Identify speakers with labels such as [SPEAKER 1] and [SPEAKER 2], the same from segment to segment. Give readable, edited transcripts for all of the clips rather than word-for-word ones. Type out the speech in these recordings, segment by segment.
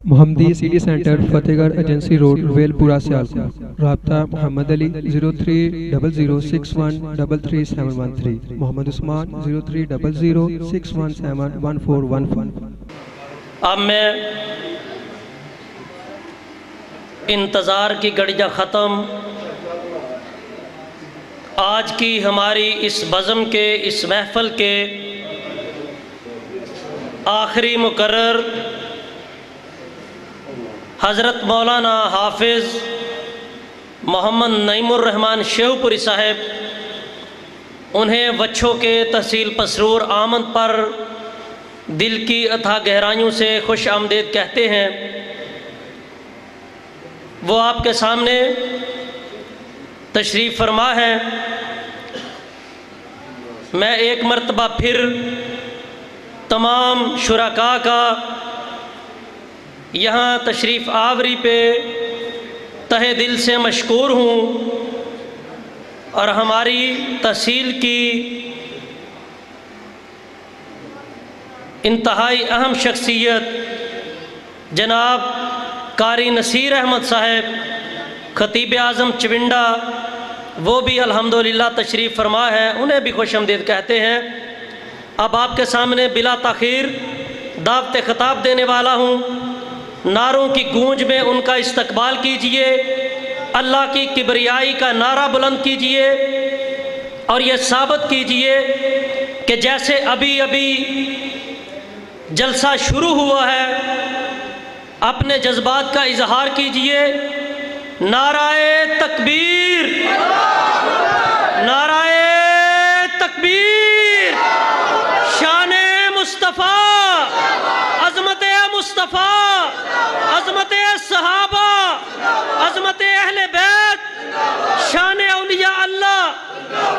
[SPEAKER 1] محمدی city centre فتح گڑھ agency road well پورہ سیالکوٹ۔ رابطہ محمد علی 030061333713، محمد عثمان 030061711415۔
[SPEAKER 2] اب میں انتظار کی گھڑیاں ختم، آج کی ہماری اس بزم کے اس محفل کے آخری مقرر حضرت مولانا حافظ محمد نعیم الرحمن شیخو پوری صاحب، انہیں وچھو کے تحصیل پسرور آمد پر دل کی اتھا گہرائیوں سے خوش آمدید کہتے ہیں۔ وہ آپ کے سامنے تشریف فرما ہے۔ میں ایک مرتبہ پھر تمام شرکاء کا یہاں تشریف آوری پہ تہہ دل سے مشکور ہوں، اور ہماری تحصیل کی انتہائی اہم شخصیت جناب قاری نصیر احمد صاحب خطیب اعظم چونڈا، وہ بھی الحمدللہ تشریف فرما ہے، انہیں بھی خوش آمدید کہتے ہیں۔ اب آپ کے سامنے بلا تاخیر دعوت خطاب دینے والا ہوں، نعروں کی گونج میں ان کا استقبال کیجئے، اللہ کی کبریائی کا نعرہ بلند کیجئے، اور یہ ثابت کیجئے کہ جیسے ابھی جلسہ شروع ہوا ہے، اپنے جذبات کا اظہار کیجئے۔ نعرہ تکبیر، نعرہ تکبیر، شان مصطفیٰ، عظمت مصطفیٰ، عظمت صحابہ، عظمت اہل بیت، شان اولیاء اللہ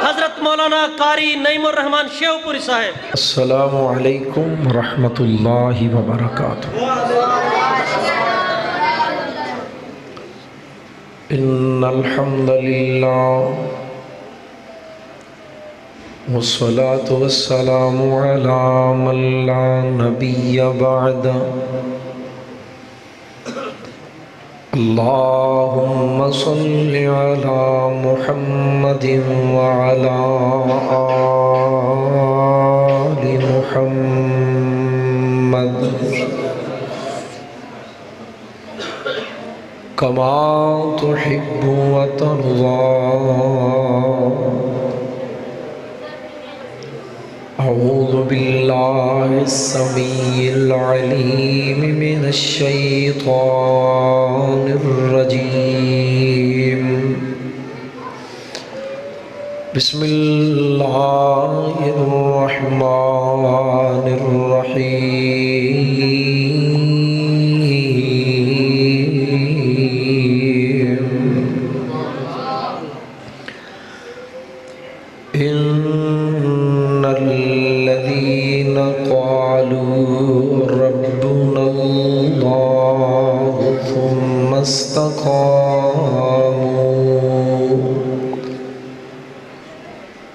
[SPEAKER 2] حضرت مولانا قاری نعیم الرحمن شیخو پوری صاحب۔
[SPEAKER 3] السلام علیکم ورحمۃ اللہ وبرکاتہ۔ ان الحمد للہ والصلاة والسلام علی من لا نبی بعد، اللہم صل علی محمد وعلی آل محمد کما تحب وترضى۔ اعوذ باللہ السمیع العلیم من الشیطان الرجیم، بسم اللہ الرحمن الرحیم۔ ان الذین قالوا ربنا اللہ ثم استقاموا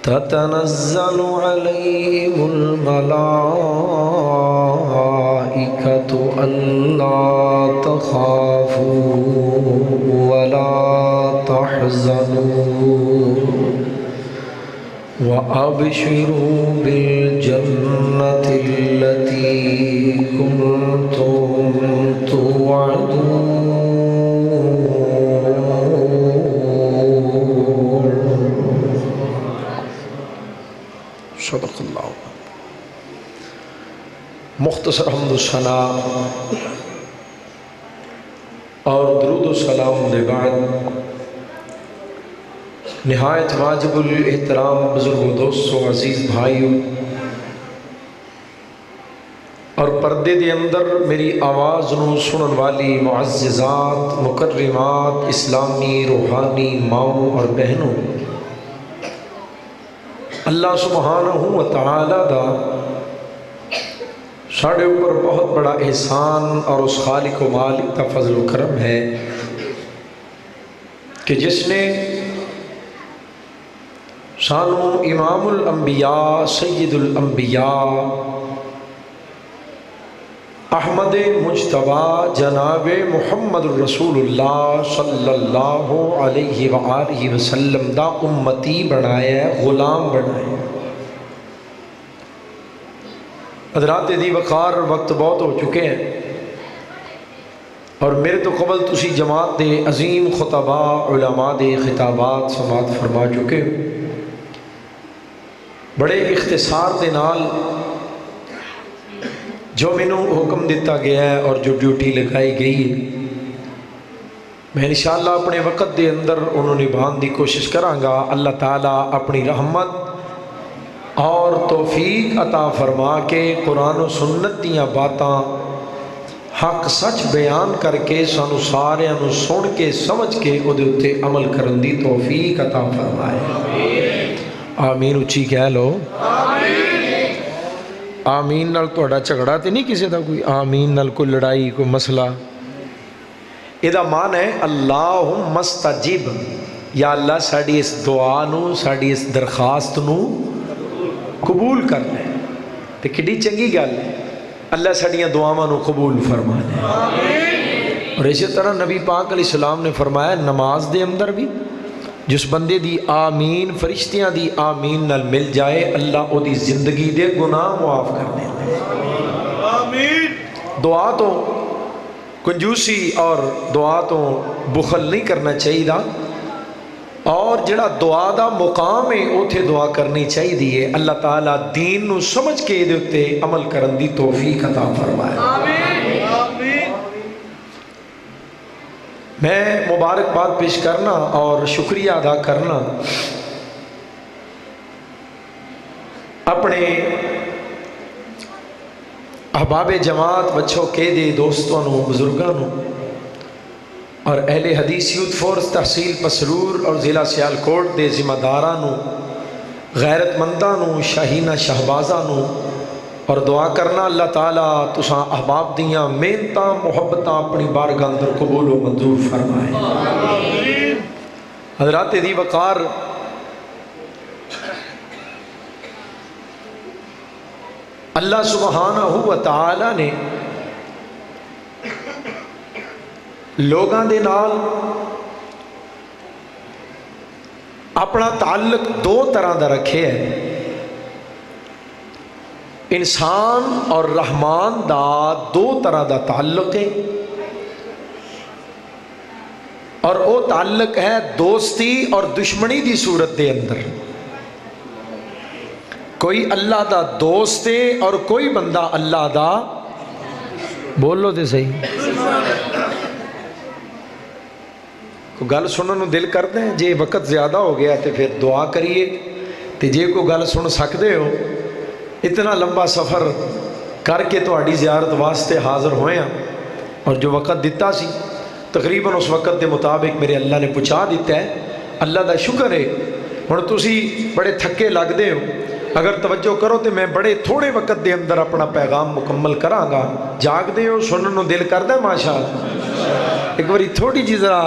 [SPEAKER 3] تتنزل علیہم الملائکۃ الا تخافوا ولا تحزنوا وَأَبْشِرُوا بِالْجَنَّةِ الَّتِي كُنْتُمْ تُوعَدُونَ۔ صدق اللہ۔ مختصر حمد و ثنا اور درود و سلام دے بعد، نہایت واجب الاحترام بزرگ دوستو، عزیز بھائیوں، اور پردے دے اندر میری آواز نو سنن والی معززات، مکرمات، اسلامی روحانی ماؤں اور بہنوں، اللہ سبحانہ و تعالی دا ساڑھے اوپر بہت بڑا احسان اور اس خالق و مالک کا فضل و کرم ہے کہ جس نے سانو امام الانبیاء، سید الانبیاء، احمد مجتبی جناب محمد رسول اللہ صلی اللہ علیہ وآلہ وسلم دا امتی بنایا ہے، غلام بنایا ہے۔ حضرات دی وقار وقت بہت ہو چکے ہیں، اور میرے تو قبل تسی جماعت دے عظیم خطبہ علماء دے خطابات سماعت فرما چکے ہو۔ بڑے اختصار دے نال جو مینوں حکم دیتا گیا ہے اور جو ڈیوٹی لگائی گئی ہے، میں انشاءاللہ اپنے وقت دے اندر انہوں نے نبھان دی کوشش کراں گا۔ اللہ تعالیٰ اپنی رحمت اور توفیق عطا فرما کے قرآن و سنت دیاں باتاں حق سچ بیان کر کے سانو سارے انو سن کے سمجھ کے او دے اتے عمل کرن دی توفیق عطا فرمائے۔ آمین اچھی کہہ لو آمین نال توڑا چگڑا تے نہیں کسی دا کوئی آمین نال کوئی لڑائی کوئی مسئلہ۔ ایدہ معنی ہے اللہم استجب، یا اللہ ساڑی اس دعا نو ساڑی اس درخواست نو قبول کر لے۔ تے کڈی چنگی گل ہے، اللہ ساڑیاں دعاواں نو قبول فرما لے۔ اور اسی طرح نبی پاک علیہ السلام نے فرمایا نماز دے اندر بھی جس بندے دی آمین فرشتیاں دی آمین نال مل جائے، اللہ او دی زندگی دے گناہ معاف کر دے۔ دعا تو کنجوسی اور دعا تو بخل نہیں کرنا چاہیے دا، اور جڑا دعا دا مقام ہے اوتھے دعا کرنی چاہیے دیئے۔ اللہ تعالیٰ دین نو سمجھ کے دے اتے عمل کرن دی توفیق عطا فرمائے۔ میں مبارکباد پیش کرنا اور شکریہ ادا کرنا اپنے احباب جماعت بچوں کے دے دوستوں نو بزرگاں نو اور اہل حدیث یوتھ فورس تحصیل پسرور اور ضلع سیالکوٹ دے ذمہ داراں نو غیرت منداں نو شاہینہ شہبازاں نو، اور دعا کرنا اللہ تعالیٰ تساں احباب دیاں محنتاں محبتاں اپنی بارگاہ اندر قبول و منظور فرمائے۔ حضرات دی وقار اللہ سبحانہ و تعالیٰ نے لوگاں دے نال اپنا تعلق دو طرح دا رکھے ہے۔ انسان اور رحمان دا دو طرح دا تعلق ہے، اور وہ تعلق ہے دوستی اور دشمنی دی صورت دے اندر۔ کوئی اللہ دا دوست ہے اور کوئی بندہ اللہ دا، بولو تے صحیح، کوئی گل سننے نو دل کرتے ہیں جے وقت زیادہ ہو گیا تے پھر دعا کریے، تے جے کوئی گل سن سکتے ہو اتنا لمبا سفر کر کے تو آڑی زیارت واسطے حاضر ہوئے ہیں، اور جو وقت دیتا سی تقریباً اس وقت دے مطابق میرے اللہ نے پہنچا دیتا ہے۔ اللہ دا شکر ہے۔ ہن تسی بڑے تھکے لگ دے ہو، اگر توجہ کرو تو میں بڑے تھوڑے وقت دے اندر اپنا پیغام مکمل کراں گا۔ جاگ دے ہو، سنن نو دل کر دے ماشاءاللہ۔ ایک باری تھوڑی جی ذرا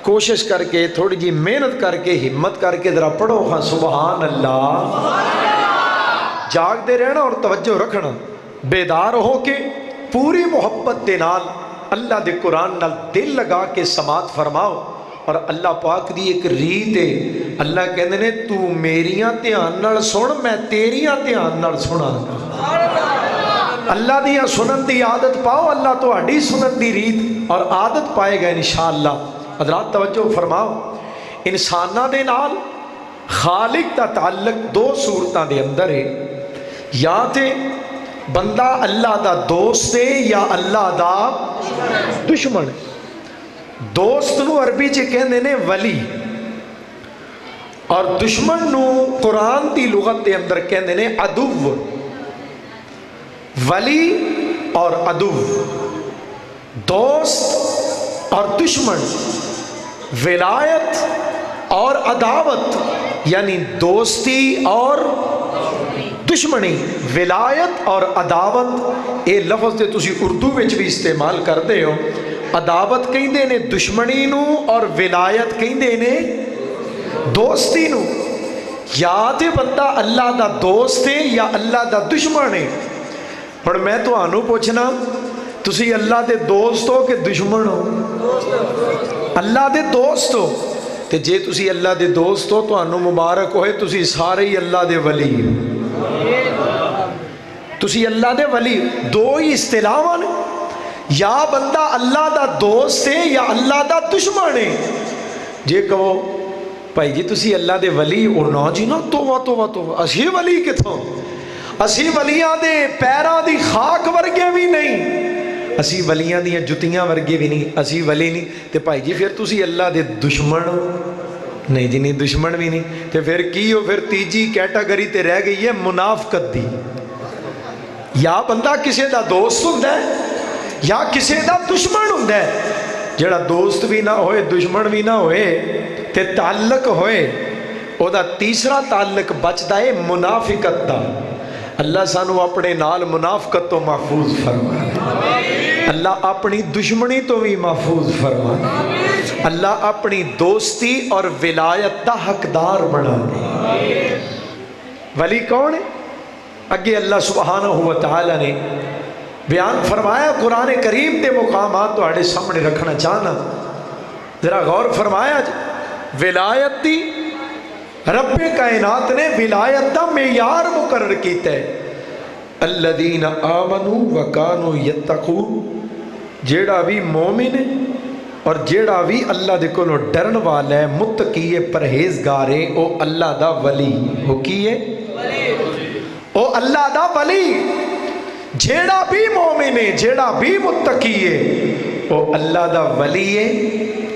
[SPEAKER 3] کوشش کر کے، تھوڑی جی محنت کر کے، ہمت کر کے ذرا پڑھو ہاں سبحان اللہ۔ جاگ دے رہنا اور توجہ رکھنا، بیدار ہو کے پوری محبت دے نال اللہ دے قرآن نال دل لگا کے سماعت فرماؤ۔ اور اللہ پاک دی ایک ریت ہے، اللہ کہندے نے تو میریاں دھیان نال سن، میں تیریاں دھیان نال سنا گا۔ اللہ دیاں سنن دی عادت پاؤ، اللہ تو اڈی سنن دی ریت اور عادت پائے گا انشاءاللہ۔ حضرات توجہ فرماؤ، انساناں دے نال خالق دا تعلق دو صورتاں دے اندر ہے، یا تے بندہ اللہ دا دوست ہے یا اللہ دا دشمن ہے۔ دوست نو عربی چ کہندے نے ولی، اور دشمن نو قرآن دی لغت دے اندر کہندے نے عدو۔ ولی اور عدو، دوست اور دشمن، ولایت اور عداوت، یعنی دوستی اور دشمنی، ولایت اور عداوت۔ اے لفظ دے تسی اردو وچ بھی استعمال کرتے ہو۔ عداوت کہندے نے دشمنی نو اور ولایت کہندے نے دوستی نو۔ یا تے بندہ اللہ دا دوست ہے یا اللہ دا دشمن ہے۔ پر میں تو آنو پوچھنا تسی اللہ دے دوست ہو کہ دشمن ہو؟ اللہ دے دوست ہو تے جے تسی اللہ دے دوست ہو تو انو مبارک ہوئے، تسی سارے ہی اللہ دے ولی ہو، تسی اللہ دے ولی۔ دو ہی اصطلاحاں نے، یا بندہ اللہ دا دوست ہے یا اللہ دا دشمن ہے۔ جے کہو بھائی جی تسی اللہ دے ولی اور نا جی نا توبہ اسی ولی کتھوں، اسی ولیاں دے پیراں دی خاک ورگے بھی نہیں، اسی ولیاں دی جتیاں ورگے بھی نہیں، اسی ولی نہیں تے بھائی جی پھر تسی اللہ دے دشمن ہو؟ نہیں جی نہیں، دشمن بھی نہیں تے پھر کی ہو؟ پھر تیجی کیٹاگری تے رہ گئی ہے منافقت دی۔ یا بندہ کسے دا دوست ہوندا ہے یا کسے دا دشمن ہوندا ہے۔ جڑا دوست بھی نہ ہوئے دشمن بھی نہ ہوئے تے تعلق ہوئے، او دا تیسرا تعلق بچدا ہے منافقت دا۔ اللہ سانو اپنے نال منافقت تو محفوظ فرمائے، اللہ اپنی دشمنی تو بھی محفوظ فرمائے، اللہ اپنی دوستی اور ولایت دا حقدار بنا دے۔ ولی کون ہے؟ اگے اللہ سبحانہ و تعالی نے بیان فرمایا، قرآن کریم دے مقامات تو آڑے سامنے رکھنا چاہنا، ذرا غور فرمایا جی۔ ولایت دی رب کائنات نے ولایت دا معیار مقرر کیتا ہے، الذین آمنوا وکانوا یتقون، جیڑا بھی مومن ہے اور جیڑا بھی اللہ دے کولوں ڈرن والا ہے، متقی ہے، پرہیزگار ہے، او اللہ دا ولی ہو۔ کی ہے؟ او اللہ دا ولی۔ جیڑا بھی مومن ہے، جیڑا بھی متقی ہے، او اللہ دا ولی ہے۔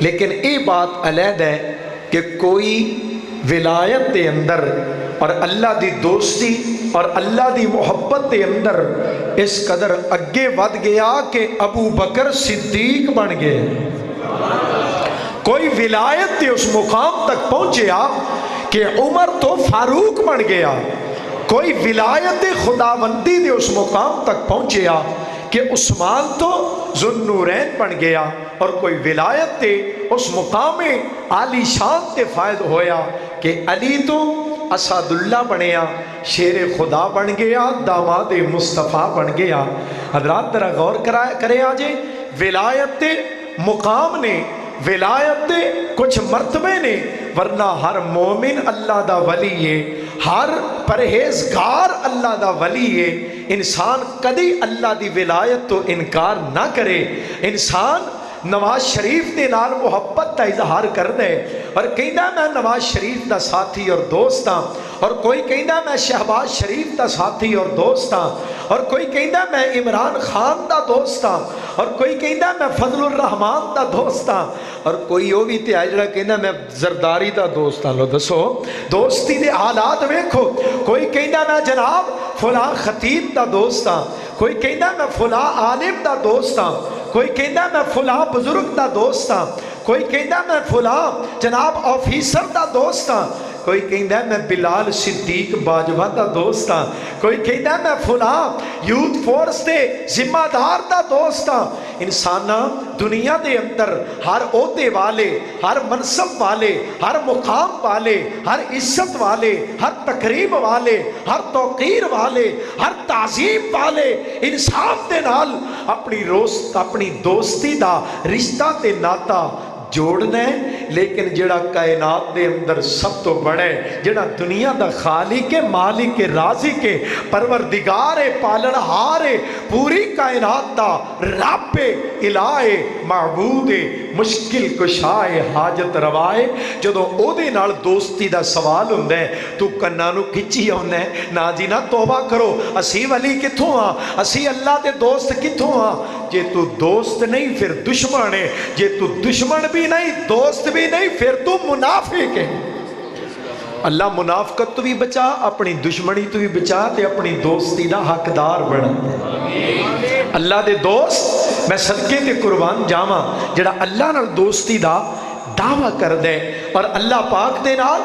[SPEAKER 3] لیکن اے بات علیحدہ ہے کہ کوئی ولایت دے اندر اور اللہ دی دوستی اور اللہ دی محبت دے اندر اس قدر اگے ود گیا کہ ابو بکر صدیق بن گئے، کوئی ولایت دے اس مقام تک پہنچیا کہ عمر تو فاروق بن گیا، کوئی ولایت خداوندی دے اس مقام تک پہنچیا کہ عثمان تو ذوالنورین بن گیا، اور کوئی ولایت دے اس مقام عالی شان تے فائد ہویا کہ علی تو اسد اللہ بنیا، شیر خدا بن گیا، داماد مصطفیٰ بن گیا۔ حضرات ذرا غور کرے آجے، ولایت دے مقام نے، ولایت دے کچھ مرتبے نے، ورنہ ہر مومن اللہ دا ولی ہے، ہر پرہیزگار اللہ دا ولی ہے۔ انسان کدی اللہ دی ولایت تو انکار نہ کرے۔ انسان نواز شریف دے نال محبت دا اظہار کر دے اور کہندا میں نواز شریف دا ساتھی اور دوست ہاں، اور کوئی کہندا میں شہباز شریف دا ساتھی اور دوست ہاں، اور کوئی کہندا میں عمران خان دا دوست ہاں، اور کوئی کہندا میں فضل الرحمان دا دوست ہاں، اور کوئی وہ بھی تے جڑا کہندا میں زرداری دا دوست ہاں۔ لو دسو دوستی دے حالات ویکھو، کوئی کہندا میں جناب فلاں خطیب دا دوست ہاں، کوئی کہندا میں فلاں عالم دا دوست ہاں، کوئی کہندا میں فلاں بزرگ دا دوست ہاں، کوئی کہندا میں فلاں جناب آفیسر دا دوست ہاں، کوئی کہندا میں بلال صدیق باجوہ دا دوست ہاں، کوئی کہندا میں فلاں یوتھ فورس دے ذمہ دار دا دوست ہاں۔ انسانہ دنیا دے اندر ہر عہدے والے، ہر منصب والے، ہر مقام والے، ہر عزت والے، ہر تقریب والے، ہر توقیر والے، ہر تعظیم والے انسان دے نال اپنی دوستی دا رشتہ تے ناتا جوڑنا ہے۔ لیکن جڑا کائنات دے اندر سب تو بڑا ہے، جڑا دنیا دا خالق ہے، مالک ہے، رازق ہے، پروردگار ہے، پالنہار ہے، پوری کائنات دا رب ہے، الہ ہے، معبود ہے، مشکل کشا ہے، حاجت روا ہے، جدوں او دے نال دوستی دا سوال ہوندا ہے تو کناں نوں کھچی آوندا ہے، نا جی نا توبہ کرو، اسی ولی کتھوں ہاں، اسی اللہ دے دوست کتھوں ہاں؟ جے تو دوست نہیں پھر دشمن ہے، جے تو دشمن بھی نہیں دوست بھی نہیں پھر تو منافق ہے۔ اللہ منافقت تو بھی بچا، اپنی دشمنی تو بھی بچا، تے اپنی دوستی دا حقدار بنا۔ اللہ دے دوست میں صدقے تے قربان جاواں جڑا اللہ نال دوستی دا دعویٰ کر دے اور اللہ پاک دے نال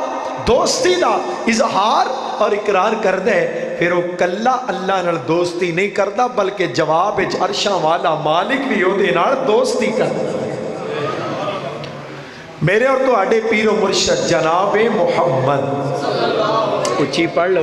[SPEAKER 3] دوستی دا اظہار اور اقرار کر دے، پھر وہ کلا اللہ نال دوستی نہیں کرتا بلکہ جواب عرشاں والا مالک بھی وہ دے نال دوستی کرتا۔ میرے اور تو آڈے پیر و مرشد جناب محمد، اچھی پڑھ لو،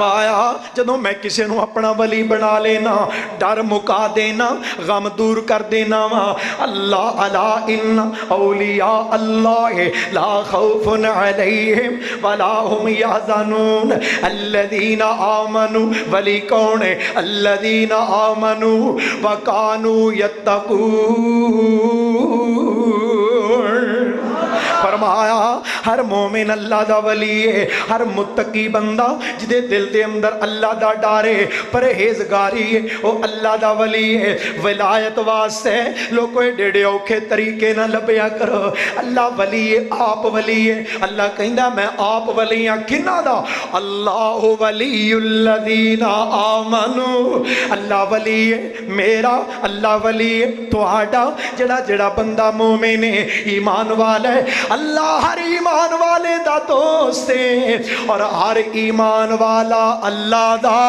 [SPEAKER 3] فرمایا جدوں میں کسے نو اپنا ولی بنا لینا ڈر مکا دینا غم دور کر دینا وا اللہ الا ان اولیاء اللہ لا خوف علیہم ولا هم يحزنون الذین آمنوا ولی کون ہے الذین آمنوا وکانوا یتقون فرمایا ہر مومن اللہ دا ولی ہے ہر متقی بندہ جدے دل دے اندر اللہ دا ڈارے پرہیزگاری ہے وہ اللہ دا ولی ہے ولایت واسطے لوگوں ڈیڑے اوکھے طریقے نہ لبیا کرو اللہ ولی ہے آپ ولی ہے اللہ کہندا میں آپ ولی ہاں کنہ دا اللہ ولی الذین آمنوا اللہ ولی ہے میرا اللہ ولی ہے تہاڈا جڑا بندہ مومن ہے ایمان والا ہے اللہ ہر ایمان والے دا دوست ہے اور ہر ایمان والا اللہ دا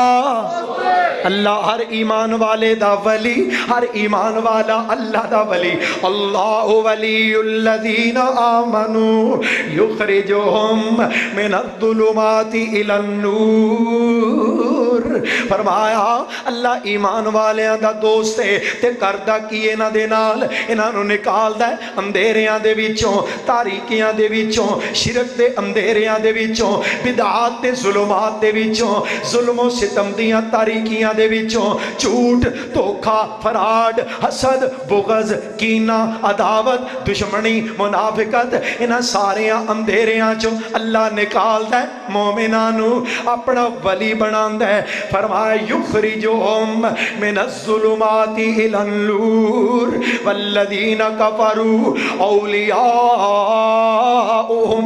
[SPEAKER 3] اللہ ہر ایمان والے دا ولی ہر ایمان والا اللہ دا ولی اللہ ولی الذین آمنوا یخرجہم من الظلمات الی النور فرمایا اللہ ایمان والیاں دا دوست ہے تے کردہ کی انہاں دے نال انہاں نو نکالدا ہے اندھیریاں دے وچوں تاریکیاں دے وچوں شرک دے اندھیریاں دے وچوں بدعات دے ظلمات دے وچوں ظلم و ستم دیاں تاریکیاں دے وچوں جھوٹ دھوکا فراڈ حسد بغض کینہ عداوت دشمنی منافقت انہاں ساریاں اندھیریاں چوں اللہ نکالدا ہے مومناں نو اپنا ولی بناندا ہے فرمایا یخرجہم من الظلمات الی النور والذین کفروا اولیاءهم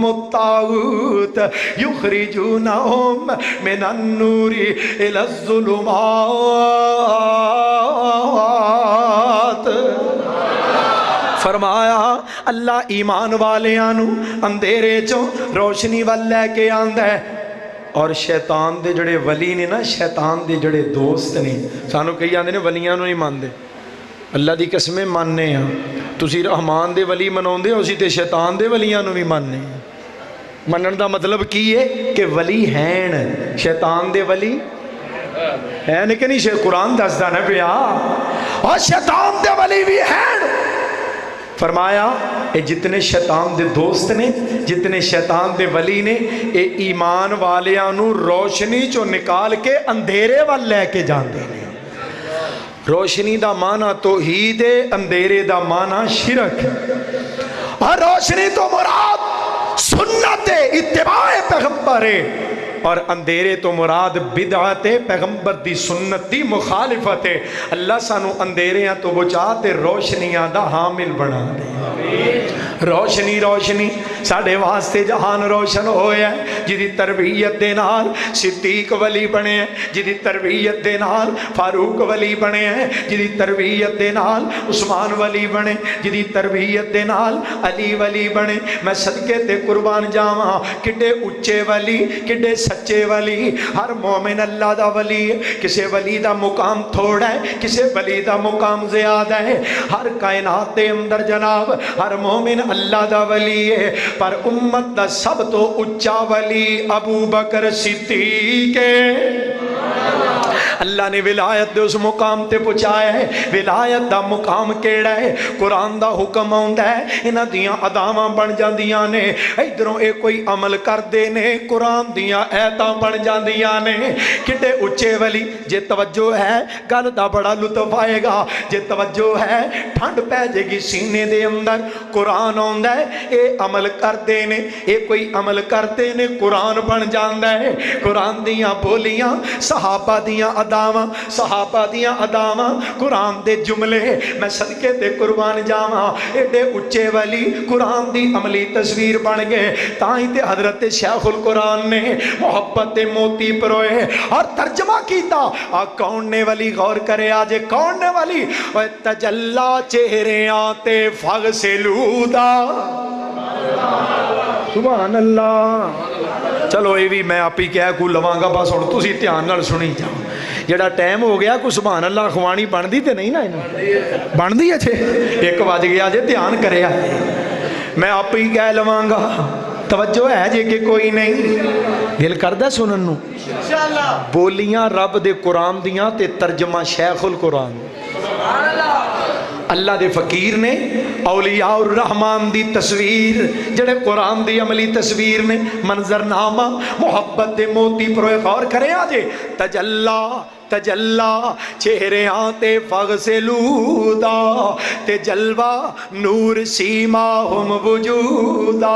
[SPEAKER 3] الطاغوت یخرجونہم من النور الی الظلمات فرمایا اللہ ایمان والیاں نو اندھیرے چوں روشنی وال لے کے آندا ہے اور شیطان دے جڑے ولی نے نا شیطان دے جڑے دوست نے سانو کئی آندے نے ولیاں نو نہیں ماندے اللہ دی قسمیں ماننے ہاں تسی رحمان دے ولی مناؤندے ہو اسی تے شیطان دے ولیاں نو بھی ماننے منن دا مطلب کی ہے کہ ولی ہیں شیطان دے ولی ہے کہ نہیں قرآن دسدا نہ پیا اور شیطان دے ولی بھی ہیں فرمایا اے جتنے شیطان دے دوست نے جتنے شیطان دے ولی نے اے ایمان والیاں نو روشنی چو نکال کے اندھیرے وال لے کے جاندے نے روشنی دا معنی توحید ہے اندھیرے دا معنی شرک اور روشنی تو مراد سنت اتباع پیغمبر ہے اور اندھیرے تو مراد بدعت پیغمبر دی سنت دی مخالفت ہے اللہ سانو اندھیریاں تو بچاتے روشنیاں دا حامل بنا دے روشنی روشنی ساڑھے واسطے جہان روشن ہویا ہے جدی تربیت دے نال صدیق ولی بنے ہیں جدی تربیت دے نال فاروق ولی بنے ہیں جدی تربیت دے نال عثمان ولی بنے جدی تربیت دے نال علی ولی بنے میں صدقے تے قربان جاواں کڈے اچے ولی کڈے سچے ولی ہر مومن اللہ دا ولی ہے کسے ولی دا مقام تھوڑا ہے کسے ولی دا مقام زیادہ ہے ہر کائنات دے اندر جناب ہر مومن اللہ دا ولی ہے پر امت دا سب تو اچا ولی ابو بکر صدیق ہے اللہ نے ولایت دے اس مقام تے پہنچایا ہے ولایت دا مقام کیڑا ہے قرآن دا حکم آندا ہے انہاں دیاں اداواں بن جاندیاں نے ادھروں اے کوئی عمل کر دے نے قرآن دیاں ایتاں بن جاندیاں نے کڈے اچے ولی جے توجہ ہے گل دا بڑا لطف آئے گا جے توجہ ہے ٹھنڈ پہ جے گی سینے دے اندر قرآن آندا ہے اے عمل کر دے نے اے کوئی عمل کرتے نے قرآن بن جاندا ہے قرآن دیاں بولیاں صحابہ دیاں اداواں قرآن دے جملے میں صدقے تے قربان جاواں ایڈے اچے ولی قرآن دی عملی تصویر بن گئے تائیں تے حضرت شیخ القرآن نے محبت دے موتی پروئے اور ترجمہ کیتا کون نے ولی غور کرے آجے کون نے ولی تجلا چہرے آتے فغسلودا سبحان اللہ چلو یہ بھی میں آپ ہی کہہ کو لواں گا بس ہن تسی دھیان نال سنی جاؤ جڑا ٹائم ہو گیا کوئی سبحان اللہ خوانی بندی تے نہیں نا بندی ہے 1 بج گیا جے دھیان کریا میں آپ ہی کہہ لواں گا توجہ ہے جے کہ کوئی نہیں؟ دل کردا سنن نو؟ بولیاں رب دے قرآن دیاں تے ترجمہ شیخ القرآن اللہ دے فقیر نے اولیاء الرحمان دی تصویر جڑے قرآن دی عملی تصویر نے منظرنامہ محبت دے موتی پروے غور کرے آجے تجلا چہرے آتے فغسلودا تے جلوہ نور سیماہم وجودا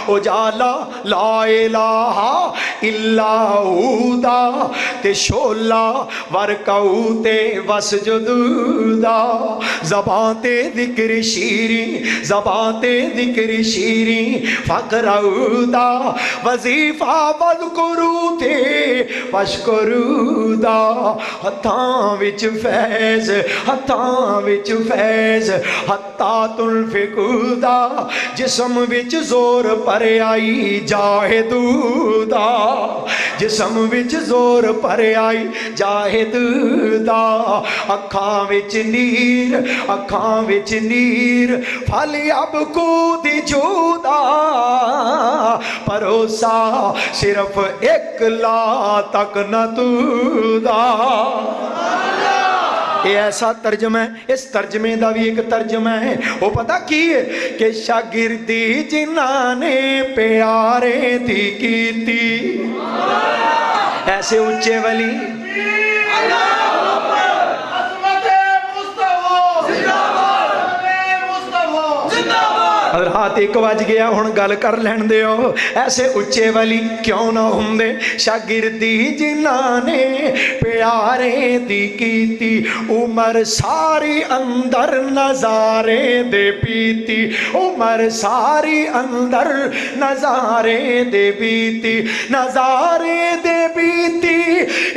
[SPEAKER 3] اجالا لا الہ الا ہودا تے شولا ورکعوتے وسجدودا زبان تے ذکر شیریں فقرعودا وظیفہ وذکرو تے وشکرودا ہتھاں وچ فیض ہتھا تنفقودا جسم وچ زور پر آئی جاہدودا جسم وچ زور پر آئی جاہدودا اکھاں وچ نیر پھلی اب کودی جودا پروسا صرف ایک لا تک نہ تودا یہ ایسا ترجمہ ہے اس ترجمے دا بھی ایک ترجمہ ہے وہ پتہ کی ہے کہ شاگردی جنہاں نے پیارے دی کیتی ایسے اچھے ولی حضرات ایک بج گیا ہن گل کر لین دیو ایسے اچھے ولی کیوں نہ ہوندے شاگردی جنہاں نے پیارے دی کیتی عمر ساری اندر نظارے دے پیتی عمر ساری اندر نظارے دے پیتی نظارے دے پیتی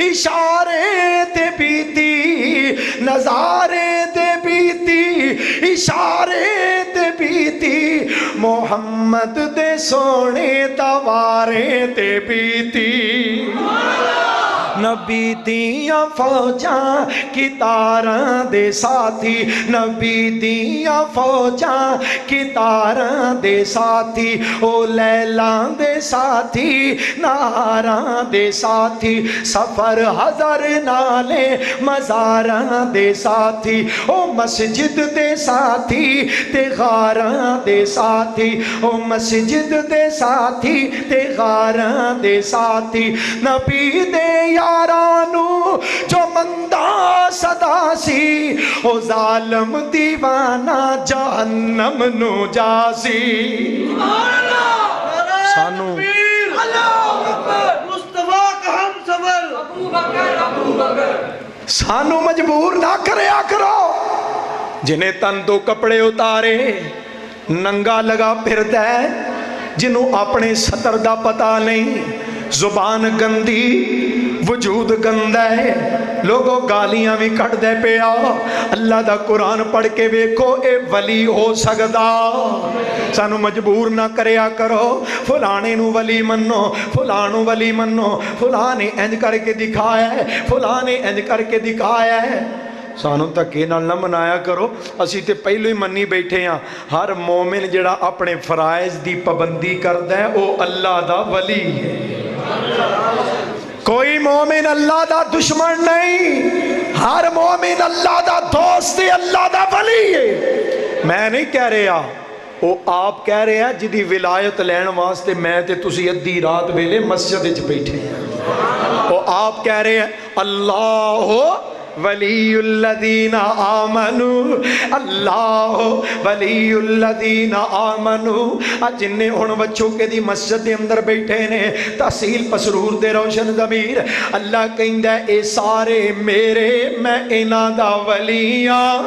[SPEAKER 3] اشارے دے پیتی نظارے دے پیتی اشارے دے پیتی محمد دے سونے توارے تے پیتی نبی دیاں فوجاں کی تاراں دے ساتھی نبی دیاں فوجاں کی تاراں دے ساتھی او لیلاں دے ساتھی ناراں دے ساتھی سفر ہزار نالے مزاراں دے ساتھی او مسجد دے ساتھی تے غاراں دے ساتھی او مسجد دے ساتھی تے غاراں دے ساتھی نبی دے یارانو جو مندہ صدا سی او ظالم دیوانہ جہنم نو جاسی سانو سانو مجبور نہ کریا کرو جنہیں تن دو کپڑے اتارے ننگا لگا پھرتا ہے جنہوں اپنے سطر دا پتہ نہیں زبان گندی وجود گندہ ہے لوگوں گالیاں بھی کٹ دے پیا اللہ دا قرآن پڑھ کے ویکھو اے ولی ہو سکدا سانو مجبور نہ کریا کرو فلانے نو ولی منو فلانو ولی منو فلانے انج کر کے دکھایا ہے فلانے انج کر کے دکھایا ہے سانو تکے نال نہ منایا کرو اسی تے پہلو ہی منی بیٹھے ہیں ہر مومن جڑا اپنے فرائض دی پابندی کردا ہے او اللہ دا ولی ہے کوئی مومن اللہ دا دشمن نہیں ہر مومن اللہ دا دوست ہے اللہ دا ولی ہے میں نہیں کہہ رہا وہ آپ کہہ رہے ہیں جدی ولایت لین واسطے میں تے تسی ادھی رات ویلے مسجد وچ بیٹھے ہیں وہ آپ کہہ رہے ہیں اللہ ولی الذین آمنوا اللہ ولی الذین آمنوا جنہیں ہن بچوں کے دی مسجد دے اندر بیٹھے نے تحصیل پسرور دے روشن ضمیر اللہ کہندا ہے اے سارے میرے میں انہاں دا ولی ہاں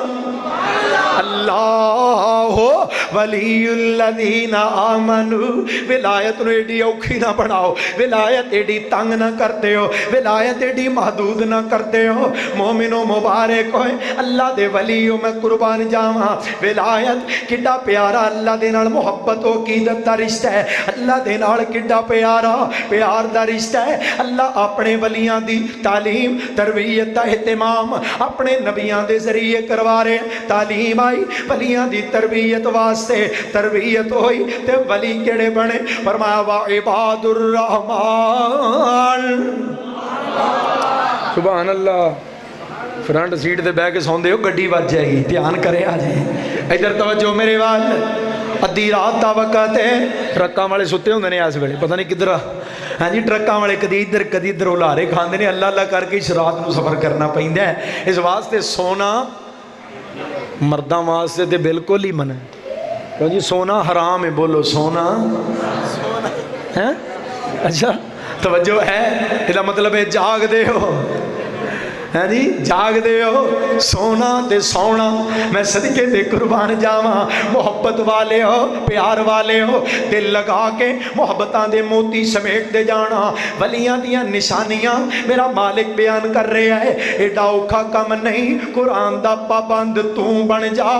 [SPEAKER 3] اللہ ولی الذین آمنوا ولایت نو ایڈی اوکھی نہ بناؤ ولایت ایڈی تنگ نہ کرتے ہو ولایت ایڈی محدود نہ کرتے ہو مومنو مبارک ہوئے اللہ دے ولیوں میں قربان جاواں ولایت کڈا پیارا اللہ دے نال محبت و عقیدت دا رشتہ ہے اللہ دے نال کڈا پیارا پیار دا رشتہ ہے اللہ اپنے ولیاں دی تعلیم تربیت دا اہتمام اپنے نبیاں دے ذریعے کروا رہے تعلیم آئی ولیاں دی تربیت واضح واسطے تربیت ہوئی تے ولی کیڑے بنے؟ فرمایا وا عباد الرحمن. سبحان اللہ. فرنٹ سیٹ تے بیٹھ کے سوندے ہو گڈی وج جائے گی, دھیان کرے آ جائے. ادھر توجہ میرے وال. ادھی رات دا وقت ہے, ٹرکاں والے ستے ہوندے نے اس ویلے, پتہ نہیں کدھر. ہاں جی, ٹرکاں والے کدی ادھر الارے کھاندے نے. اللہ اللہ کر کے اس رات نو سفر کرنا پیندا ہے. اس واسطے سونا مرداں واسطے تے بالکل ہی منع ہے. کیوں جی سونا حرام ہے. بولو سونا ہے. اچھا توجہ ہے. یہ مطلب ہے جاگ دے ہو. ہاں جی جاگ دے ہو. سونا تے سونا میں صدقے تے قربان جاواں. محبت والے ہو, پیار والے ہو, دل لگا کے محبتاں دے موتی سمیٹ دے جانا. ولیاں دیاں نشانیاں میرا مالک بیان کر رہا ہے. ایڈا اوکھا کم نہیں. قرآن دا پابند تو بن جا,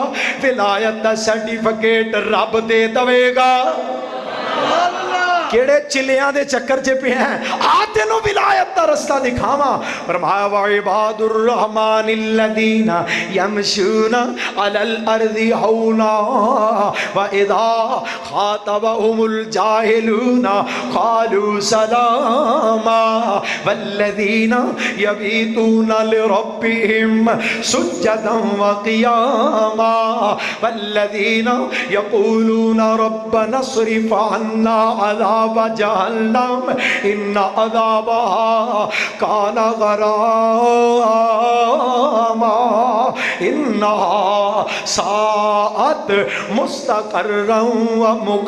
[SPEAKER 3] ولایت دا سرٹیفکیٹ رب دے دوے گا. کیڑے چلیاں دے چکر چ پہ ہیں, آ تینوں ولایت دا رستہ دکھاواں. فرمایا وعباد الرحمن الذین یمشون علی الارض ہونا واذا خاطبهم الجاہلون قالوا سلاما والذین یبیتون لربهم سجدا وقیاما والذین یقولون ربنا اصرف عنا عذاب جہنم ان عذابها کان غراما انہا ساعت مستقرا ومقاما.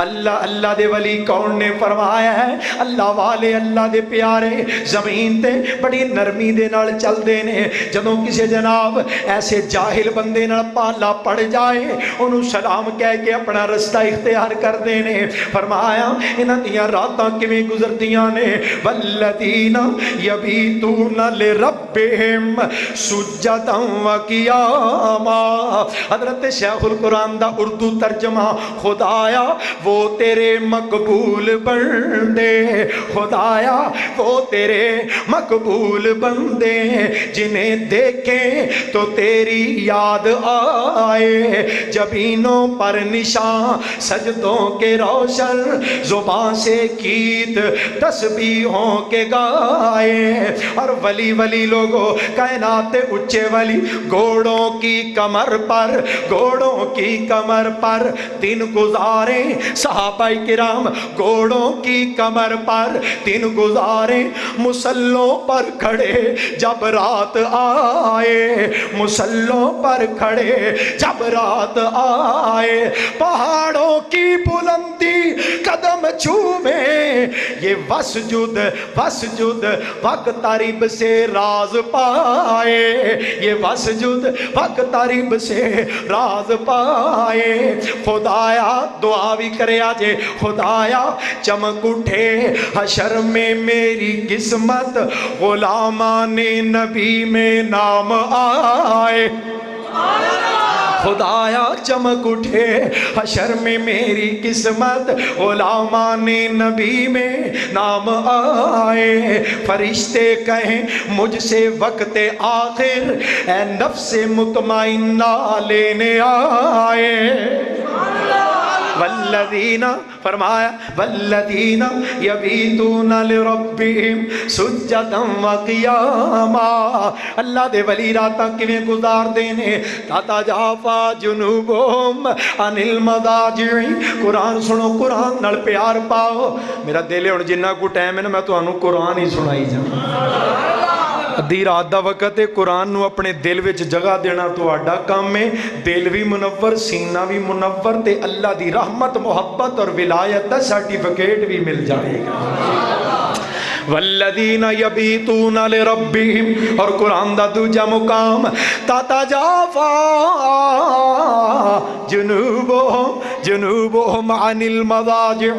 [SPEAKER 3] اللہ دے ولی کون نے فرمایا ہے؟ اللہ والے, اللہ دے پیارے زمین تے بڑی نرمی دے نال چل دے نے. جدوں کسے جناب ایسے جاہل بندے نال پالا پڑ جائے انہوں سلام کہہ کے اپنا رستہ اختیار کر دینے. فرمایا انہاں دیاں راتاں کیویں گزردیاں نے. والذین یبیتون لربہم سجدا وقیاما. حضرت شیخ القرآن دا اردو ترجمہ خدایا وہ تیرے مقبول بندے, خدایا وہ تیرے مقبول بندے جنہیں دیکھیں تو تیری یاد آئے. جبینوں پر نشان سجدوں کے روشن, زبان سے گیت تسبیحوں کے گائے. اور ولی ولی لوگوں کائنات اچھے ولی گھوڑوں کی کمر پر دن گزارے. صحابہ کرام گھوڑوں کی کمر پر دن گزارے. مسلوں پر کھڑے جب رات آئے, مسلوں پر کھڑے جب رات آئے. پہاڑوں کی بلندی قدم چھومے, یہ وسجد وقت تاریب سے راز پائے. یہ وسجد وقت تاریب سے راز پائے. خدایا دعا بھی کرے آجے. خدایا چمک اٹھے حشر میں میری قسمت, غلامان نبی میں نام آئے. خدایا چمک اٹھے حشر میں میری قسمت, غلامان نبی میں نام آئے. فرشتے کہیں مجھ سے وقت آخر اے نفس مطمئنہ لینے آئے. والذین فرمایا والذین یبیتون لربہم سجدا وقیاما. اللہ دے ولی راتاں کیویں گزار دینے. تتجافا جنوبہم عن المضاجع. قرآن سنو, قرآن نال پیار پاؤ. میرا دل ہے ہن جنہ کو ٹائم ہے نا میں تانوں قرآن ہی سنائی جاواں. ادھی رات دا وقت ہے. قرآن نو اپنے دل وچ جگہ دینا تہاڈا کام ہے. دل بھی منور, سینہ بھی منور, تے اللہ دی رحمت محبت اور ولایت دا سرٹیفکیٹ بھی مل جائے گا. والذین یبیتون لربہم. اور قرآن دا دوجا مقام تتجافا جنوبہم عن المضاجع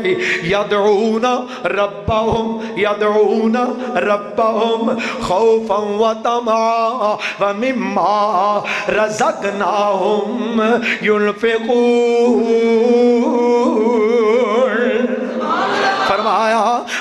[SPEAKER 3] یدعون ربہم خوفا وطمعا ومما رزقناہم ینفقون. فرمایا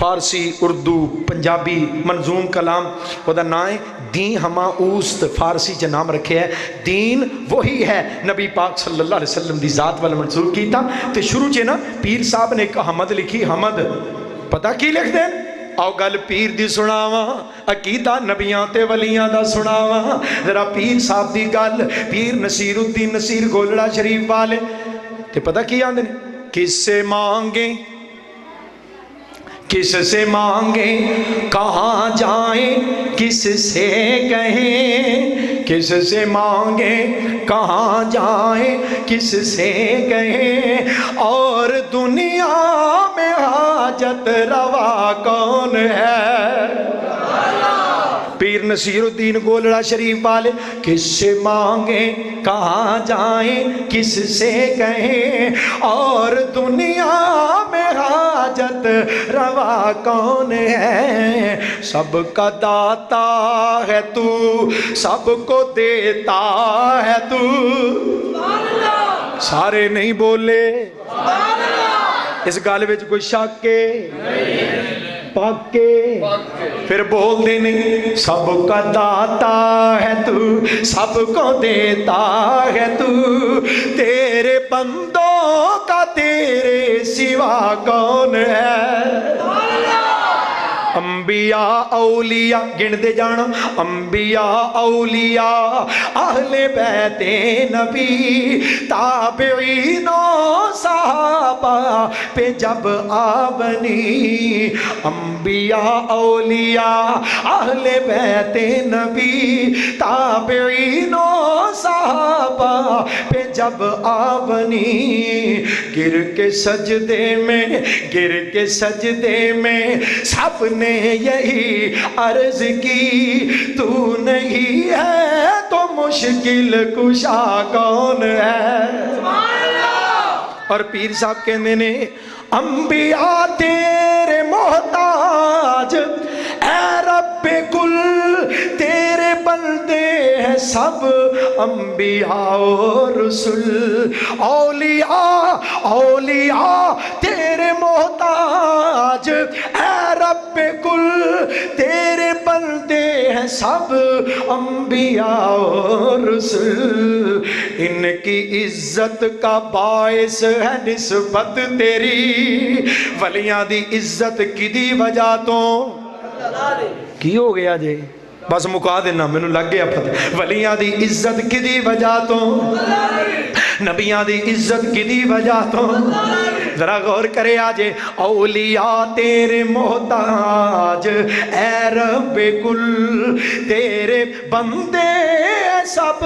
[SPEAKER 3] فارسی اردو پنجابی منظوم کلام وہ دا نام ہے دین ہما اوست، فارسی چ نام رکھے ہے دین وہی ہے نبی پاک صلی اللہ علیہ وسلم دی ذات والا منظور کیتا تے شروع چ نا پیر صاحب نے ایک حمد لکھی حمد پتہ کی لکھ دیں آؤ گل پیر دی سناواں عقیدہ نبیاں تے ولیاں دا سناواں ذرا پیر صاحب دی گل پیر نصیر الدین نصیر گولڑا شریف والے تے پتہ کی آندے نے کس سے مانگیں کس سے مانگیں کہاں جائیں کس سے کہیں کس سے مانگیں کہاں جائیں کس سے کہیں اور دنیا میں حاجت روا کون ہے پیر نصیر الدین گولڑا شریف والے کس سے مانگیں کہاں جائیں کس سے کہیں اور دنیا میں حاجت روا کون ہے سب کا داتا ہے تو سب کو دیتا ہے تو سارے نہیں بولے اس گل وچ کوئی شک ہے پاکے پھر بول دے نہیں سب کا داتا ہے تو سب کو دیتا ہے تو تیرے بندوں کا تیرے سوا کون ہے انبیاء اولیاء گن دے جانا انبیاء اولیاء اہل بیت نبی تابعین و صحابہ پہ جب آبنی انبیاء اولیاء اہل بیت نبی تابعین و صحابہ پہ جب آبنی گر کے سجدے میں سب نے یہی عرض کی تو نہیں ہے تو مشکل کشا کون ہے اور پیر صاحب کہنے نے انبیاء تیرے محتاج اے رب کل تیرے بندے ہیں سب انبیاء و رسول اولیاء تیرے محتاج اے رب کل تیرے بندے ہیں سب انبیاء و رسول ان کی عزت کا باعث ہے نسبت تیری ولیاں دی عزت کی دی وجہ تو کی ہو گیا جے بس مکا دینا میں نے لگ گیا پتہ ولیاں دی عزت کی دی وجہ تو نبیاں دی عزت کی دی وجہ تو ذرا غور کرے آجے اولیاء تیرے محتاج اے رب کل تیرے بندے سب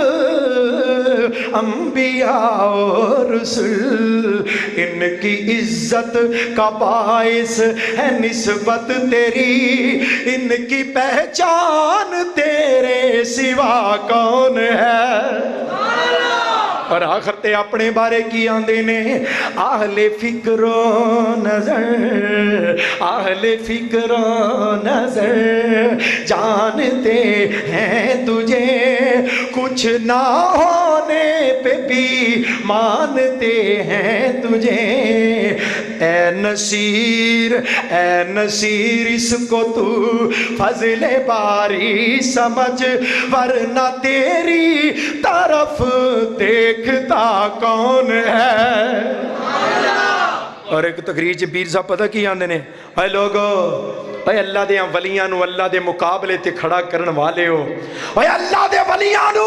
[SPEAKER 3] انبیاء و رسول ان کی عزت کا باعث ہے نسبت تیری ان کی پہچان تیرے سوا کون ہے اور آخر تے اپنے بارے کی آندے نے اہل فکر و نظر جانتے ہیں تجھے کچھ نہ ہونے پہ بھی مانتے ہیں تجھے اے نصیر اس کو تو فضل باری سمجھ ورنہ تیری طرف دیکھتا کون ہے اور ایک تقریر چ پیر صاحب پتہ کی آندے نے اے لوگو اے اللہ دے ولیاں نو اللہ دے مقابلے تے کھڑا کرن والے ہو اے اللہ دے ولیاں نو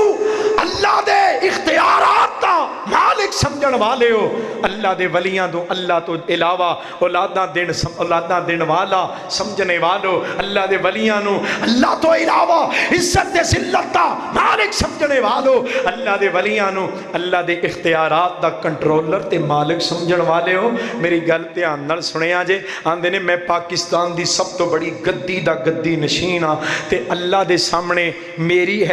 [SPEAKER 3] اللہ دے اختیارات دا مالک سمجھن والے ہو اللہ دے ولیاں دو اللہ تو علاوہ اولاداں دین والا سمجھنے والو اللہ دے ولیاں نو اللہ تو علاوہ عزت دے ذلت دا مالک سمجھنے والو اللہ دے ولیاں نو اللہ دے اختیارات دا کنٹرولر تے مالک سمجھن والے ہو میری گل دھیان نال سنیا جے آندے نے میں پاکستان دی سب تو بڑی گدی دا گدی نشین ہاں تے اللہ دے سامنے میری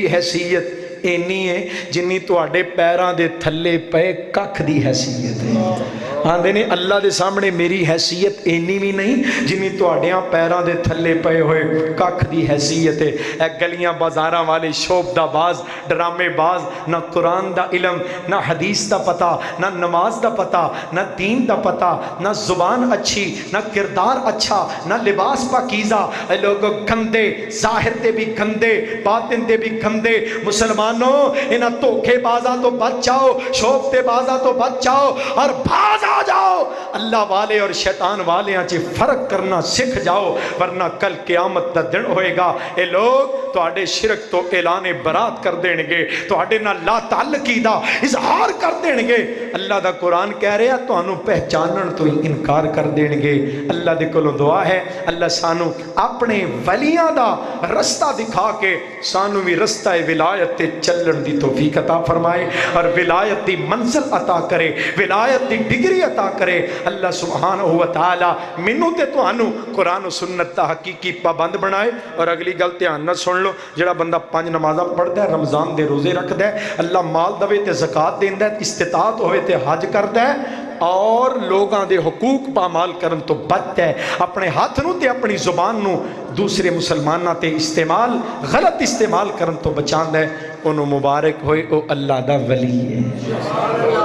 [SPEAKER 3] حیثیت اینی ہے جنی تواڈے پیراں دے تھلے پے ککھ دی حیثیت ہے آندے نے اللہ دے سامنے میری حیثیت اینی بھی نہیں جنی تواڈیاں پیراں دے تھلے پئے ہوئے ککھ دی حیثیت ہے۔ اے گلیاں بازاراں والے شوبدہ باز ڈرامے باز، نہ قرآن دا علم، نہ حدیث دا پتہ، نہ نماز دا پتہ، نہ دین دا پتہ، نہ زبان اچھی، نہ کردار اچھا، نہ لباس پاکیزہ، اے لوگ گندے، ظاہر تے بھی گندے، باطن تے بھی گندے۔ مسلمانوں انہاں دھوکے بازاں تو بچ جاؤ، شوبتے بازاں تو بچ جاؤ اور باز آ جاؤ۔ اللہ والے اور شیطان والے آنچے فرق کرنا سکھ جاؤ، ورنہ کل قیامت دا دن ہوئے گا اے لوگ تواڈے شرک تو اعلان برات کر دیں گے، تواڈے نہ لا تعلقی دا اظہار کر دیں گے۔ اللہ دا قرآن کہہ رہا تانوں پہچانن تو ہی انکار کر دیں گے۔ اللہ دے کولوں دعا ہے اللہ سانو اپنے ولیاں دا رستہ دکھا کے سانو بھی رستہ ولایت تے چلن دی توفیق عطا فرمائے اور ولایت دی منزل عطا کرے، ولایت دی ڈگری عطا کرے۔ اللہ سبحانہ و تعالی منو تے تانوں قرآن و سنت دا حقیقی پابند بنائے۔ اور اگلی گل دھیان نہ سن لو، جڑا بندہ 5 نمازاں پڑھدا ہے، رمضان دے روزے رکھدا ہے، اللہ مال دوے تے زکات دیندا ہے، استطاعت ہوئے تے حج کردا ہے اور لوگاں دے حقوق پامال کرن تو بچتا ہے، اپنے ہاتھ نو تے اپنی زبان نو دوسرے مسلماناں تے استعمال غلط استعمال کرن تو بچاندا ہے، انہوں مبارک ہوئے او اللہ دا ولی ہے،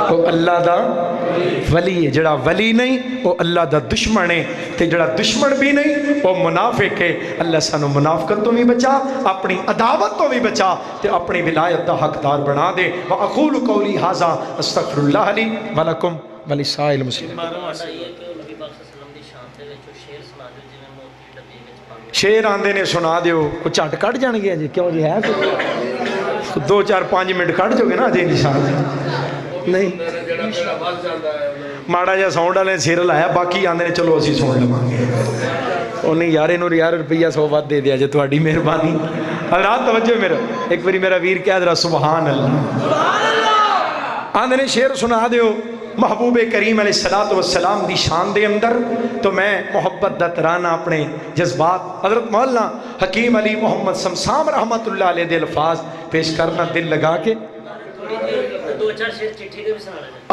[SPEAKER 3] او اللہ دا ولی ہے۔ جڑا ولی نہیں او اللہ دا دشمن ہے، تے جڑا دشمن بھی نہیں او منافق ہے۔ اللہ سانو منافقت تو بھی بچا، اپنی عداوت تو بھی بچا، تے اپنی ولایت دا حقدار بنا دے۔ وَأَقُولُ قَوْلِي هَذَا أَسْتَغْفِرُ اللَّهَ لِي وَلَكُمْ وَلِسَائِرِ الْمُسْلِمِينَ۔ شیر آندے نے سنا دیو، کو چٹ کٹ جان گیا جی، کیوں جی ہے 2-4-5 منٹ کٹ جو گے نا جی نشان نہیں ماڑا جا ساؤنڈ والے سیر لایا، باقی آندے نے چلو اسی سن لواں گے، انہیں یارے نور یار روپیہ 100 ود دے دیا جی، تہاڈی مہربانی۔ حضرات توجہ میرا ایک باری میرا ویر کہہ درا سبحان اللہ۔ آندے نے شیر سنا دیو محبوب کریم علیہ السلام دی شان دے اندر، تو میں محبت دا ترانہ اپنے جذبات حضرت مولانا حکیم علی محمد سمسام رحمت اللہ علیہ دے الفاظ پیش کرنا دل لگا کے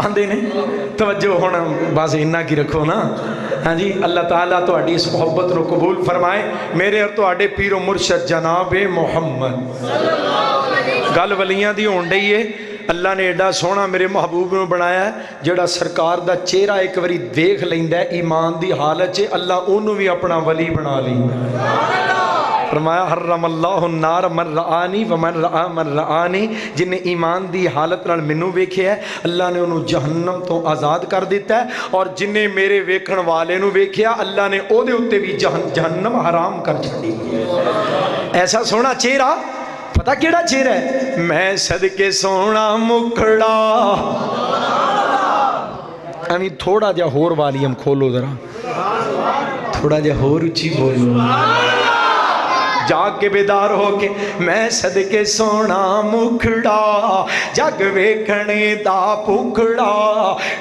[SPEAKER 3] آندے نے توجہ ہونا بس انہا کی رکھو نا۔ ہاں جی اللہ تعالیٰ تو اس محبت رو قبول فرمائے۔ میرے اور تو پیر و مرشد جناب محمد گل ولیاں دی ہون ڈئی ہے۔ اللہ نے ایڈا سونا میرے محبوب میں بنایا ہے، جڑا سرکار دا چہرہ ایک وری دیکھ لیندہ ہے ایمان دی حالت چھے، اللہ انہوں بھی اپنا ولی بنا لیندہ ہے۔ فرمایا حرم اللہ النار من رآنی ومن رآ من رآنی، جنہیں ایمان دی حالت نال منو ویکھے ہے اللہ نے انہوں جہنم تو آزاد کر دیتا ہے، اور جنہیں میرے ویکھن والے نو ویکھیا اللہ نے او دے اتے بھی جہنم حرام کر چھڑی۔ ایسا سونا چہرہ پتہ کیڑا چہرہ ہے؟ میں صدقے سونا مکھڑا، ہمیں تھوڑا جا ہور والیم کھولو ذرا، تھوڑا جا ہور اچھی بولو، جاگ کے بیدار ہو کے میں صدقے سونا مکھڑا، جگ ویکھنے دا پکھڑا،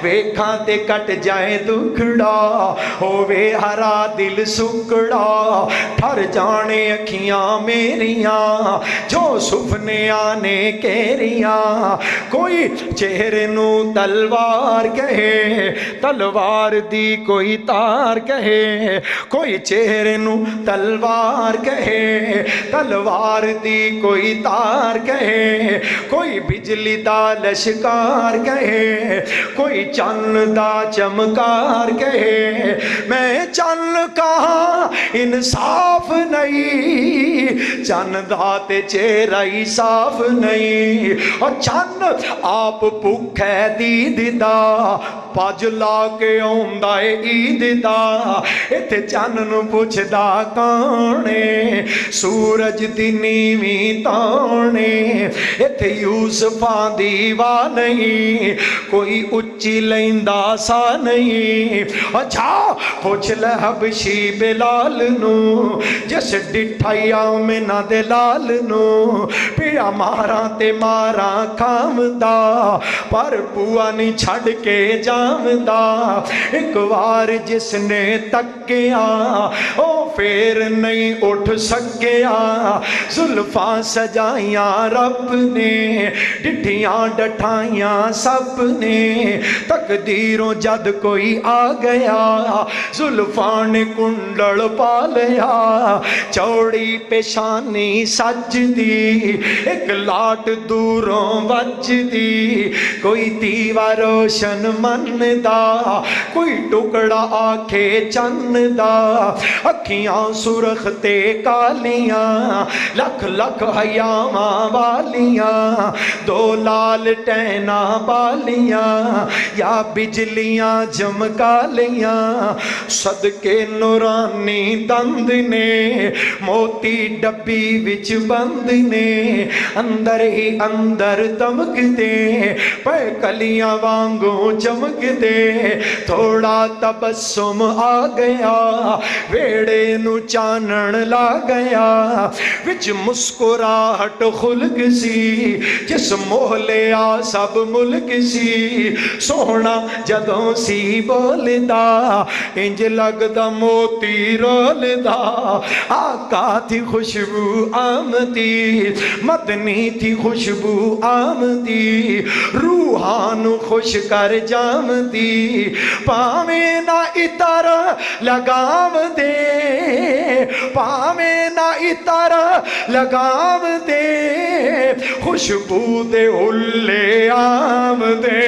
[SPEAKER 3] ویکھاں تے کٹ جائے دکھڑا، ہووے ہرا دل سکڑا، ٹھر جانے اکھیاں میریاں جو سپنے آنے کہریاں، کوئی چہرے نو تلوار کہے تلوار دی کوئی تار کہے، کوئی چہرے نو تلوار کہے تلوار دی کوئی تار کہے، کوئی بجلی دا لشکار کہے، کوئی چن دا چمکار کہے، میں چن کہاں انصاف نہیں، چن دا تے چہرہ ہی صاف نہیں، اور چن آپ بھکھے دید دا پاج لا کے آندا اے عید دا، ایتھے چن نو پوچھدا کانے سورج دی نیویں تانے، ایتھے یوسفاں دی واہ نہیں کوئی اچھی لیندا سا نہیں، اچھا پوچھ لے حبشی بلال نو جس ڈٹھائی آمنہ دے لال نو، پیا ماراں تے ماراں کھامدا پر بوا نہیں چھڑ کے جامدا، ایک وار جس نے تکیا او پھر نہیں اٹھ سکتا سکیا زلفاں سجائیاں رب نے ڈٹھیاں ڈٹھائیاں سب نے تقدیروں جد کوئی آ گیا زلفاں نے کنڈل پا لیا چوڑی پیشانی سج دی ایک لاٹ دوروں وج دی کوئی دیوا روشن من دا کوئی ٹکڑا آکھے چن دا اکھیاں سرخ تے کالیاں لکھ لکھ حیاواں والیاں دو لال ٹینا بالیاں یا بجلیاں جمکا لیاں صدقے نورانی دند نے موتی ڈبی وچ بند نے اندر ہی اندر دمک دے پے کلیاں وانگوں چمک دے تھوڑا تبسم آ گیا ویڑے نو چانن لا گیا وچ مسکراہٹ خلق سی جس محلیا سب ملک سی سونا جدوں سی بولدا انج لگدا موتی رولدا آقا تھی خوشبو آمدی مدنی تھی خوشبو آمدی روحان خوش کر جام دی پاویں نہ اتر لگام دے پاویں نہ اتر لگام دے خوشبو دے اُلے آم دے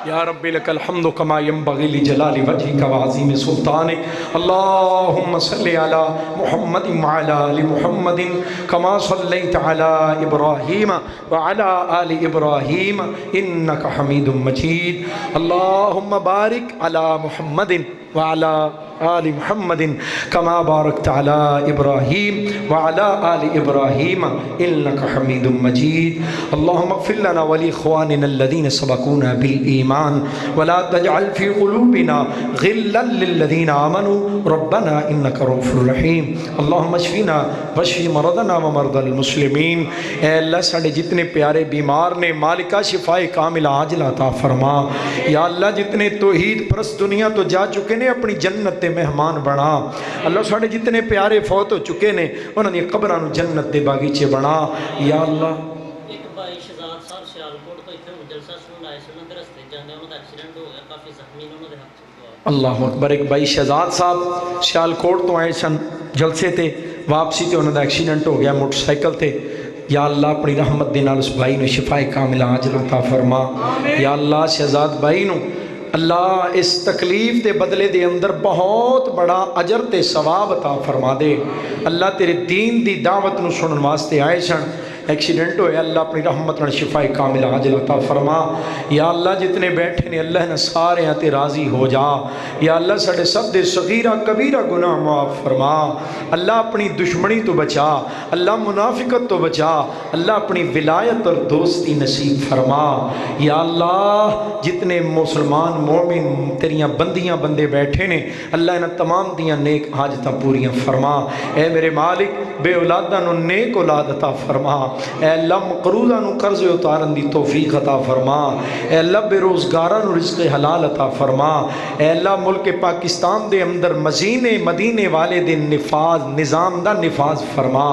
[SPEAKER 3] یا رب لک الحمد کما ینبغی لجلال وجهک وعظیم سلطانک اللہم صلی علی محمد وعلی آل محمد کما صلیت علی ابراہیم وعلی آل ابراہیم انک حمید مجید اللہم بارک علی محمد وعلى آل محمد كما باركت على إبراهيم وعلى آل إبراهيم إنك حميد مجيد اللهم اغفر لنا ولإخواننا الذين سبقونا بالإيمان ولا تجعل في قلوبنا غلا للذين آمنوا ربنا إنك رؤوف رحيم اللهم اشفنا واشف مرضنا ومرضى المسلمين اے اللہ ساڑے جتنے پیارے بیمار نے مالکہ شفائے کامل عاجل عطا فرما یا اللہ جتنے توحید پرست دنیا تو جا چکے نے اپنی جنت دے مہمان بنا اللہ ساڑے جتنے پیارے فوت ہو چکے نے انہوں نے قبرانو جنت دے باغیچے بنا یا اللہ
[SPEAKER 2] ایک بھائی شہزاد صاحب سیالکوٹ تو اتنے جلسہ سنن آئے سنن درستے جانے انہوں نے ایکسیڈنٹ ہو گیا کافی زخمی انہوں نے حق چکا
[SPEAKER 3] اللہ اکبر ایک بھائی شہزاد صاحب سیالکوٹ تو آئے سن جلسے تے واپسی تے انہوں نے ایکسیڈنٹ ہو گیا موٹر سائیکل تے یا اللہ اپنی رحمت دے نال اس بھائی نے شفائے کاملہ عاجل عطا فرما یا اللہ شہزاد بھائی نو اللہ اس تکلیف دے بدلے دے اندر بہت بڑا اجر تے ثواب عطا فرما دے اللہ تیرے دین دی دعوت نو سنن واسطے آئے سن ایکسیڈنٹ ہوئے اللہ اپنی رحمت نال شفائے کاملہ عاجل عطا فرما یا اللہ جتنے بیٹھے نے اللہ نے سارے ہاں تے راضی ہو جا یا اللہ ساڑے سب دے صغیرہ کبیرہ گناہ معاف فرما اللہ اپنی دشمنی تو بچا اللہ منافقت تو بچا اللہ اپنی ولایت اور دوستی نصیب فرما یا اللہ جتنے مسلمان مومن تیریاں بندیاں بندے بیٹھے نے اللہ انہاں تمام دیاں نیک حاجتاں پوریاں فرما اے میرے مالک بے اولادہ نو نیک اولاد عطا فرما اے اللہ مقروضہ نو قرض اتارن دی توفیق عطا فرما اے اللہ بے روزگارہ نو رزق حلال عطا فرما اے اللہ ملک پاکستان دے اندر مزینے مدینے والے دے نفاذ نظام دا نفاذ فرما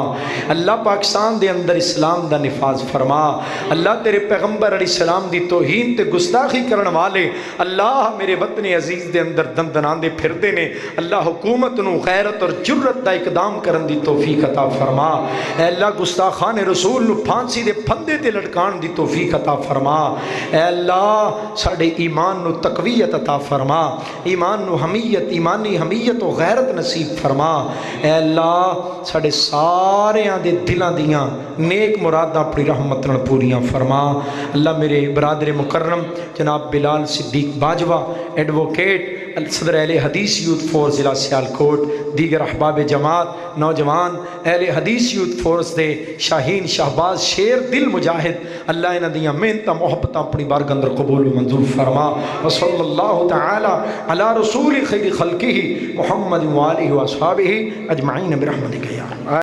[SPEAKER 3] اللہ پاکستان دے اندر اسلام دا نفاذ فرما اللہ تیرے پیغمبر علیہ السلام دی توہین تے گستاخی کرن والے اللہ میرے وطن عزیز دے اندر دندنان دے پھر دے نے اللہ حکومت نو غیرت اور جرت دا اقدام کرن دی توفیق عطا فرما اے اللہ گستاخان رسول نو پھانسی دے پھندے تے لٹکان دی توفیق عطا فرما اے اللہ ساڑے ایمان نو تقویت عطا فرما ایمان نو حمیت ایمانی حمیت و غیرت نصیب فرما اے اللہ ساڑے سارے دے دلان دیاں نیک مرادہ اپنی رحمت نال پوریاں فرما اللہ میرے برادر مکرم جناب بلال صدیق باجوہ ایڈوکیٹ صدر اہل حدیث یوتھ فورس ضلع سیالکوٹ دیگر احباب جماعت نوجوان اہل حدیث یوتھ فورس دے شاہین شہباز شیر دل مجاہد اللہ انہاں دیاں محنتاں محبتاں اپنی بارگاہ اندر قبول و منظور فرما وصلی اللہ تعالی علی رسول خیر خلقہ محمد وآلہ واصحابہ اجمعین برحمتک یا